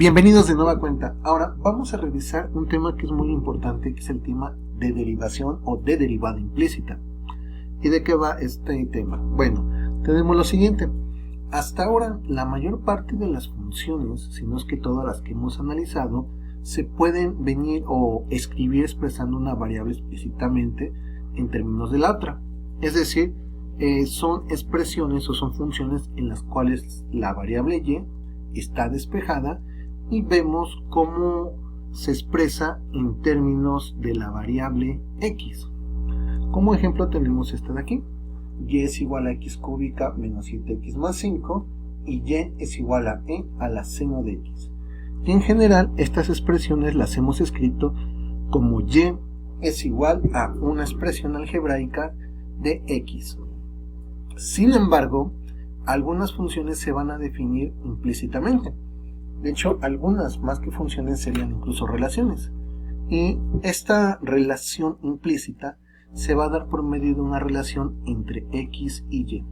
Bienvenidos de nueva cuenta. Ahora vamos a revisar un tema que es muy importante, que es el tema de derivación o de derivada implícita. ¿Y de qué va este tema? Bueno, tenemos lo siguiente. Hasta ahora, la mayor parte de las funciones, si no es que todas las que hemos analizado, se pueden venir o escribir expresando una variable explícitamente en términos de la otra. Es decir, son expresiones o son funciones en las cuales la variable y está despejada y vemos cómo se expresa en términos de la variable x. Como ejemplo tenemos esta de aquí. Y es igual a x cúbica menos 7x más 5 y y es igual a e a la seno de x. Y en general estas expresiones las hemos escrito como y es igual a una expresión algebraica de x. Sin embargo, algunas funciones se van a definir implícitamente. De hecho, algunas más que funciones serían incluso relaciones. Y esta relación implícita se va a dar por medio de una relación entre x y y.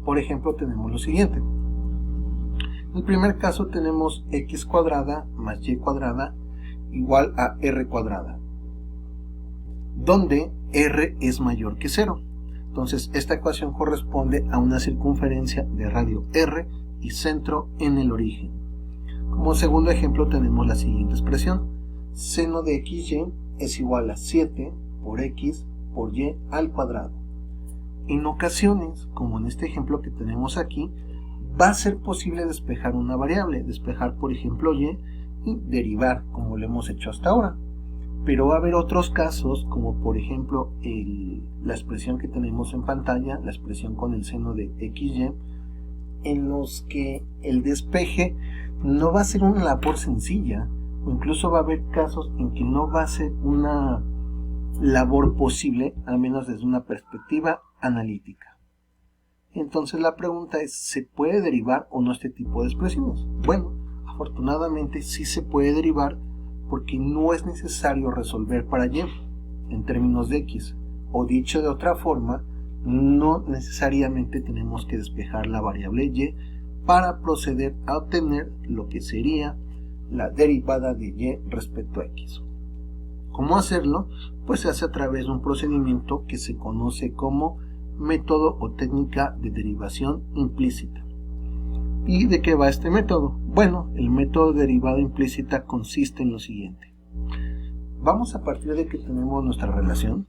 Por ejemplo, tenemos lo siguiente. En el primer caso tenemos x cuadrada más y cuadrada igual a r cuadrada, donde r es mayor que 0. Entonces, esta ecuación corresponde a una circunferencia de radio r y centro en el origen. Como segundo ejemplo tenemos la siguiente expresión. Seno de xy es igual a 7 por x por y al cuadrado. En ocasiones, como en este ejemplo que tenemos aquí, va a ser posible despejar una variable, despejar por ejemplo y derivar, como lo hemos hecho hasta ahora. Pero va a haber otros casos, como por ejemplo la expresión que tenemos en pantalla, la expresión con el seno de xy, en los que el despeje no va a ser una labor sencilla, o incluso va a haber casos en que no va a ser una labor posible, al menos desde una perspectiva analítica. Entonces la pregunta es, ¿se puede derivar o no este tipo de expresiones? Bueno, afortunadamente sí se puede derivar porque no es necesario resolver para y en términos de x, o dicho de otra forma, no necesariamente tenemos que despejar la variable y para proceder a obtener lo que sería la derivada de y respecto a x. ¿Cómo hacerlo? Pues se hace a través de un procedimiento que se conoce como método o técnica de derivación implícita. ¿Y de qué va este método? Bueno, el método de derivada implícita consiste en lo siguiente. Vamos a partir de que tenemos nuestra relación.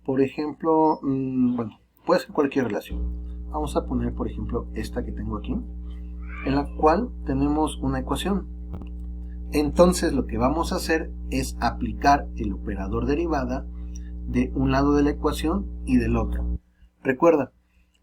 Por ejemplo, bueno, puede ser cualquier relación. Vamos a poner, por ejemplo, esta que tengo aquí, en la cual tenemos una ecuación. Entonces lo que vamos a hacer es aplicar el operador derivada de un lado de la ecuación y del otro. Recuerda,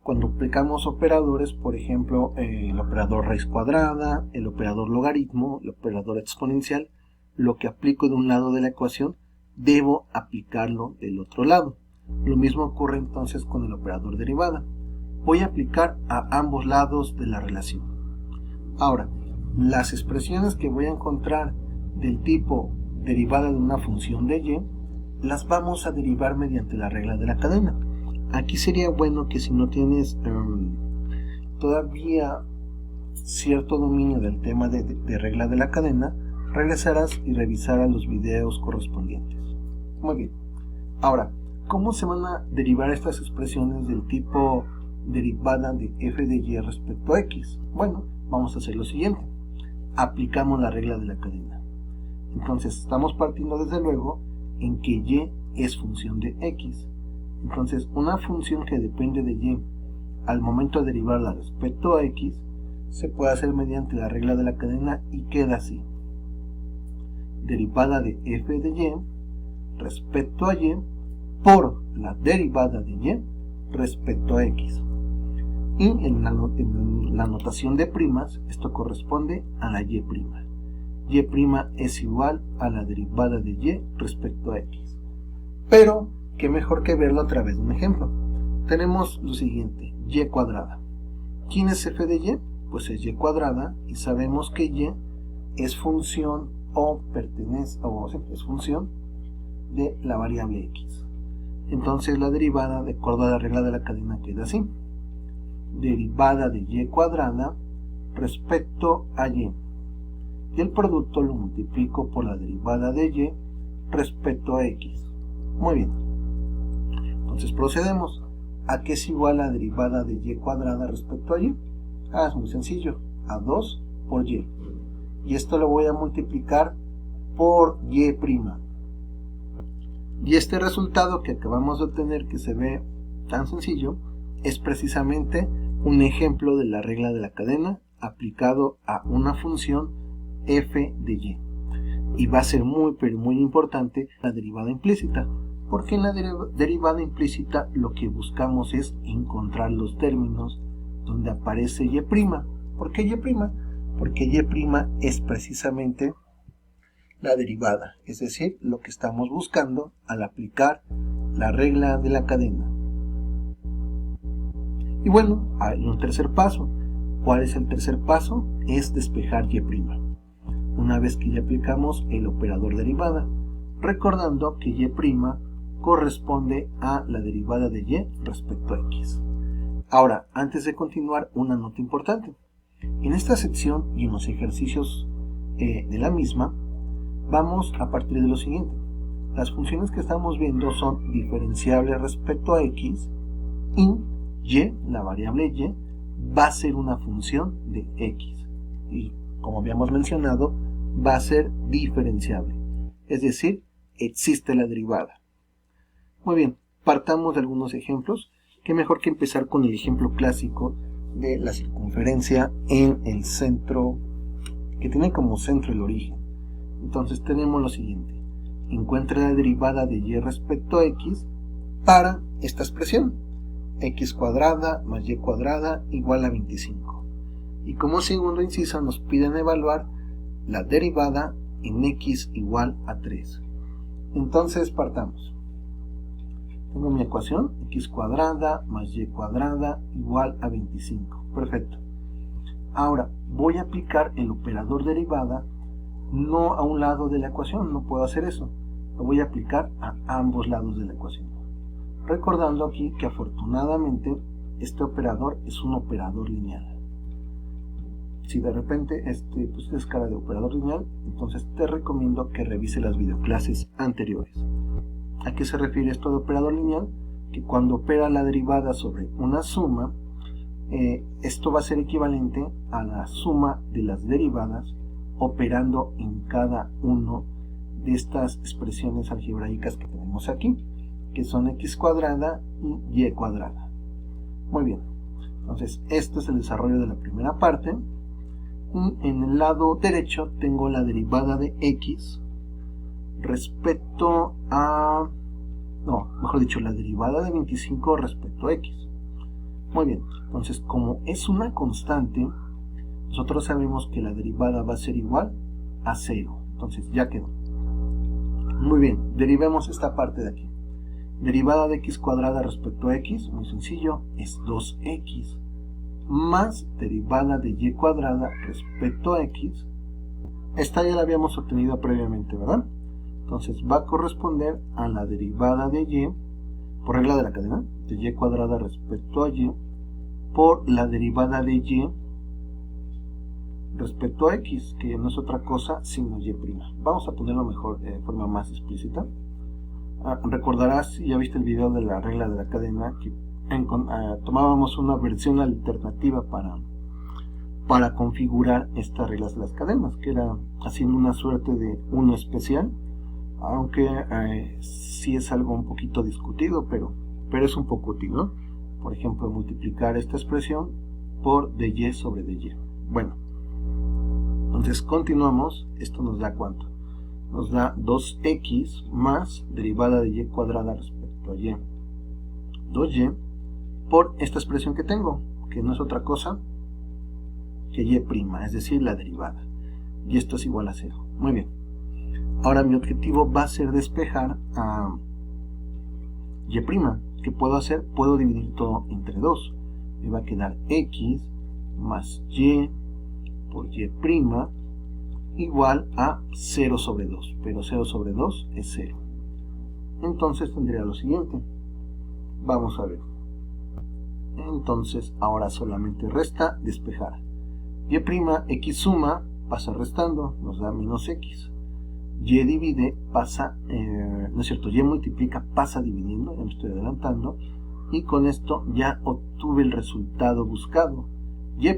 cuando aplicamos operadores, por ejemplo, el operador raíz cuadrada, el operador logaritmo, el operador exponencial, lo que aplico de un lado de la ecuación, debo aplicarlo del otro lado. Lo mismo ocurre entonces con el operador derivada. Voy a aplicar a ambos lados de la relación. Ahora, las expresiones que voy a encontrar del tipo derivada de una función de y, las vamos a derivar mediante la regla de la cadena. Aquí sería bueno que si no tienes todavía cierto dominio del tema de regla de la cadena, regresaras y revisaras los videos correspondientes. Muy bien. Ahora, ¿cómo se van a derivar estas expresiones del tipo derivada de f de y respecto a x? Bueno, vamos a hacer lo siguiente. Aplicamos la regla de la cadena. Entonces, estamos partiendo desde luego en que y es función de x. Entonces, una función que depende de y al momento de derivarla respecto a x se puede hacer mediante la regla de la cadena y queda así. Derivada de f de y respecto a y por la derivada de y respecto a x. Y en la notación de primas, esto corresponde a la y'. Y' es igual a la derivada de y respecto a x. Pero, qué mejor que verlo a través de un ejemplo. Tenemos lo siguiente, y cuadrada. ¿Quién es f de y? Pues es y cuadrada y sabemos que y es función es función de la variable x. Entonces la derivada, de acuerdo a la regla de la cadena, queda así. Derivada de y cuadrada respecto a y. y el producto lo multiplico por la derivada de y respecto a x. Muy bien. Entonces procedemos. ¿A qué es igual la derivada de y cuadrada respecto a y? Es muy sencillo. A 2 por y. Y esto lo voy a multiplicar por y'. Y este resultado que acabamos de obtener, que se ve tan sencillo, es precisamente un ejemplo de la regla de la cadena aplicado a una función f de y. Y va a ser muy pero muy importante la derivada implícita, porque en la derivada implícita lo que buscamos es encontrar los términos donde aparece y'. ¿Por qué y'? Porque y' es precisamente la derivada, es decir, lo que estamos buscando al aplicar la regla de la cadena. Y bueno, hay un tercer paso. ¿Cuál es el tercer paso? Es despejar y'. Una vez que ya aplicamos el operador derivada, recordando que y' corresponde a la derivada de y respecto a x. Ahora, antes de continuar, una nota importante. En esta sección y en los ejercicios de la misma, vamos a partir de lo siguiente. Las funciones que estamos viendo son diferenciables respecto a x y y, la variable y, va a ser una función de x. Y como habíamos mencionado, va a ser diferenciable. Es decir, existe la derivada. Muy bien, partamos de algunos ejemplos. Qué mejor que empezar con el ejemplo clásico de la circunferencia en el centro, que tiene como centro el origen. Entonces tenemos lo siguiente. Encuentra la derivada de y respecto a x para esta expresión. X cuadrada más y cuadrada igual a 25. Y como segundo inciso nos piden evaluar la derivada en x igual a 3. Entonces partamos. Tengo mi ecuación, x cuadrada más y cuadrada igual a 25. Perfecto. Ahora voy a aplicar el operador derivada no a un lado de la ecuación, no puedo hacer eso. Lo voy a aplicar a ambos lados de la ecuación. Recordando aquí que afortunadamente este operador es un operador lineal. Si de repente pues es cara de operador lineal, entonces te recomiendo que revise las videoclases anteriores. ¿A qué se refiere esto de operador lineal? Que cuando opera la derivada sobre una suma, esto va a ser equivalente a la suma de las derivadas operando en cada uno de estas expresiones algebraicas que tenemos aquí, que son x cuadrada y y cuadrada. Muy bien, entonces este es el desarrollo de la primera parte. Y en el lado derecho tengo la derivada de x respecto a... mejor dicho, la derivada de 25 respecto a x. Muy bien, entonces como es una constante, nosotros sabemos que la derivada va a ser igual a 0. Entonces ya quedó. Muy bien, derivemos esta parte de aquí. Derivada de x cuadrada respecto a x, muy sencillo, es 2x más derivada de y cuadrada respecto a x. Esta ya la habíamos obtenido previamente, ¿verdad? Entonces va a corresponder a la derivada de y, por regla de la cadena, de y cuadrada respecto a y, por la derivada de y respecto a x, que no es otra cosa sino y'. Vamos a ponerlo mejor de forma más explícita. Recordarás, ya viste el video de la regla de la cadena, que tomábamos una versión alternativa para configurar estas reglas de las cadenas, que era haciendo una suerte de 1 especial, aunque sí es algo un poquito discutido, pero es un poco útil, ¿no? Por ejemplo, multiplicar esta expresión por dy sobre dy. Bueno, entonces continuamos. Esto nos da ¿cuánto? Nos da 2x más derivada de y cuadrada respecto a y, 2y, por esta expresión que tengo, que no es otra cosa que y', es decir, la derivada. Y esto es igual a 0. Muy bien. Ahora mi objetivo va a ser despejar a y'. ¿Qué puedo hacer? Puedo dividir todo entre 2. Me va a quedar x más y por y' igual a 0 sobre 2. Pero 0 sobre 2 es 0. Entonces tendría lo siguiente. Vamos a ver. Entonces ahora solamente resta despejar. Y' x suma pasa restando, nos da menos x. Y divide, pasa, no es cierto, y multiplica, pasa dividiendo, ya me estoy adelantando, y con esto ya obtuve el resultado buscado. Y',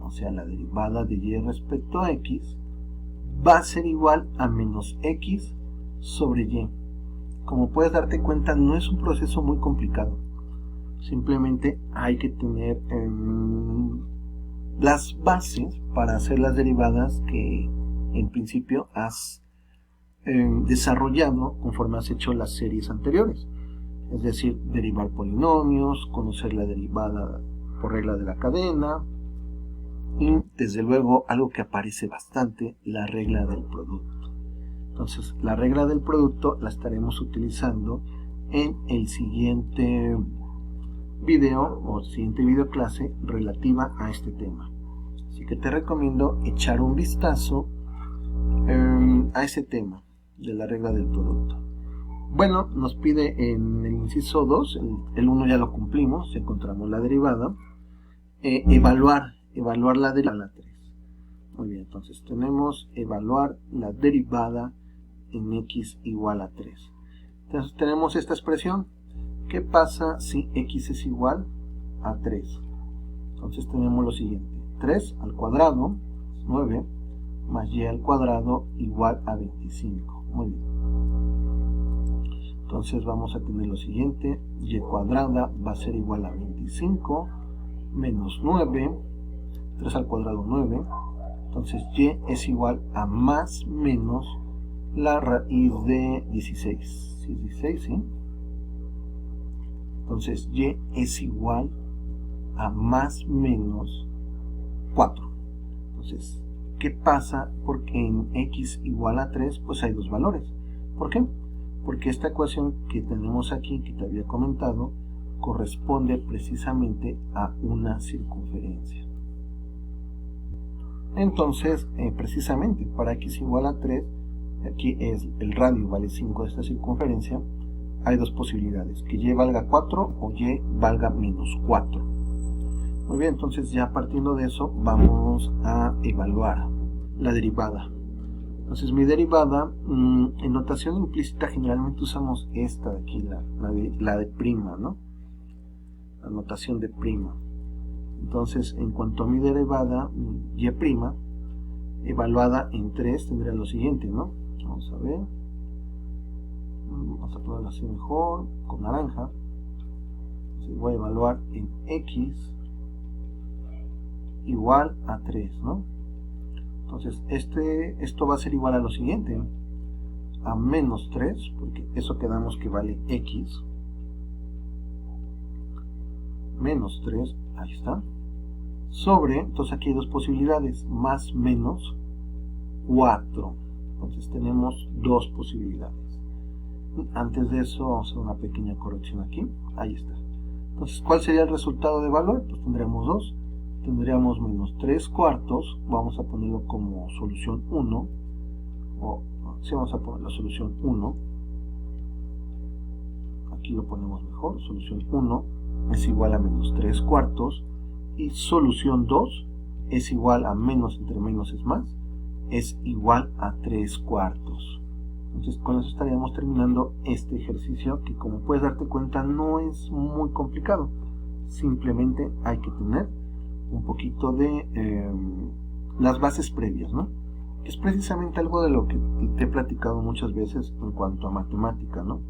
o sea, la derivada de y respecto a x, va a ser igual a menos x sobre y. Como puedes darte cuenta, no es un proceso muy complicado. Simplemente hay que tener las bases para hacer las derivadas que en principio has desarrollado conforme has hecho las series anteriores. Es decir, derivar polinomios, conocer la derivada por regla de la cadena y desde luego algo que aparece bastante, la regla del producto. Entonces la regla del producto la estaremos utilizando en el siguiente video o siguiente video clase relativa a este tema. Así que te recomiendo echar un vistazo a ese tema de la regla del producto. Bueno, nos pide en el inciso 2, el 1 ya lo cumplimos, encontramos la derivada, evaluar la derivada a la 3. Muy bien, entonces tenemos evaluar la derivada en x igual a 3. Entonces tenemos esta expresión. ¿Qué pasa si x es igual a 3? Entonces tenemos lo siguiente. 3 al cuadrado es 9, más y al cuadrado igual a 25. Muy bien. Entonces vamos a tener lo siguiente. Y cuadrada va a ser igual a 25 menos 9. 3 al cuadrado 9. Entonces y es igual a más menos la raíz de 16. ¿Sí? 16, ¿sí? Entonces y es igual a más menos 4. Entonces, ¿qué pasa? Porque en x igual a 3 pues hay dos valores. ¿Por qué? Porque esta ecuación que tenemos aquí, que te había comentado, corresponde precisamente a una circunferencia. Entonces, precisamente para x igual a 3, aquí es el radio vale 5 de esta circunferencia, hay dos posibilidades, que y valga 4 o y valga menos 4. Muy bien, entonces ya partiendo de eso vamos a evaluar la derivada. Entonces mi derivada, en notación implícita generalmente usamos esta de aquí, la de prima, ¿no? La notación de prima. Entonces en cuanto a mi derivada, y', evaluada en 3 tendría lo siguiente, ¿no? Vamos a ver. Vamos a ponerlo así mejor, con naranja. Entonces voy a evaluar en x igual a 3, ¿no? Entonces esto va a ser igual a lo siguiente, a menos 3, porque eso quedamos que vale x, menos 3, ahí está, sobre, entonces aquí hay dos posibilidades, más menos 4, entonces tenemos dos posibilidades. Antes de eso vamos a hacer una pequeña corrección aquí, ahí está. Entonces, ¿cuál sería el resultado de valor? Pues tendríamos 2. Tendríamos menos 3 cuartos, vamos a ponerlo como solución 1, o si vamos a poner la solución 1, aquí lo ponemos mejor, solución 1 es igual a menos 3 cuartos, y solución 2 es igual a menos entre menos es más, es igual a 3 cuartos. Entonces con eso estaríamos terminando este ejercicio que, como puedes darte cuenta, no es muy complicado, simplemente hay que tener un poquito de las bases previas, ¿no? Es precisamente algo de lo que te he platicado muchas veces en cuanto a matemática, ¿no?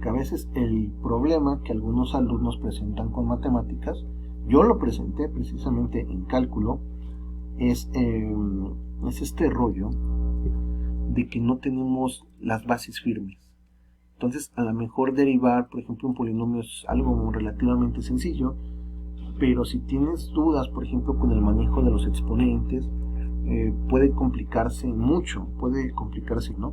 Que a veces el problema que algunos alumnos presentan con matemáticas, yo lo presenté precisamente en cálculo, es este rollo de que no tenemos las bases firmes. Entonces, a lo mejor derivar, por ejemplo, un polinomio es algo relativamente sencillo, pero si tienes dudas, por ejemplo, con el manejo de los exponentes, puede complicarse mucho, ¿no?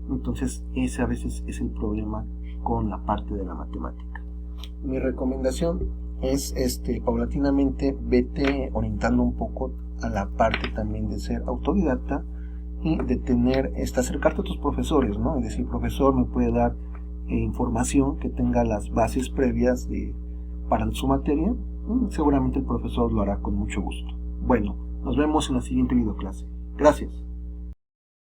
Entonces ese a veces es el problema con la parte de la matemática. Mi recomendación es paulatinamente vete orientando un poco a la parte también de ser autodidacta y de tener, acercarte a tus profesores, ¿no? Es decir, profesor, me puede dar información que tenga las bases previas para su materia. Seguramente el profesor lo hará con mucho gusto. Bueno, Nos vemos en la siguiente videoclase. Gracias.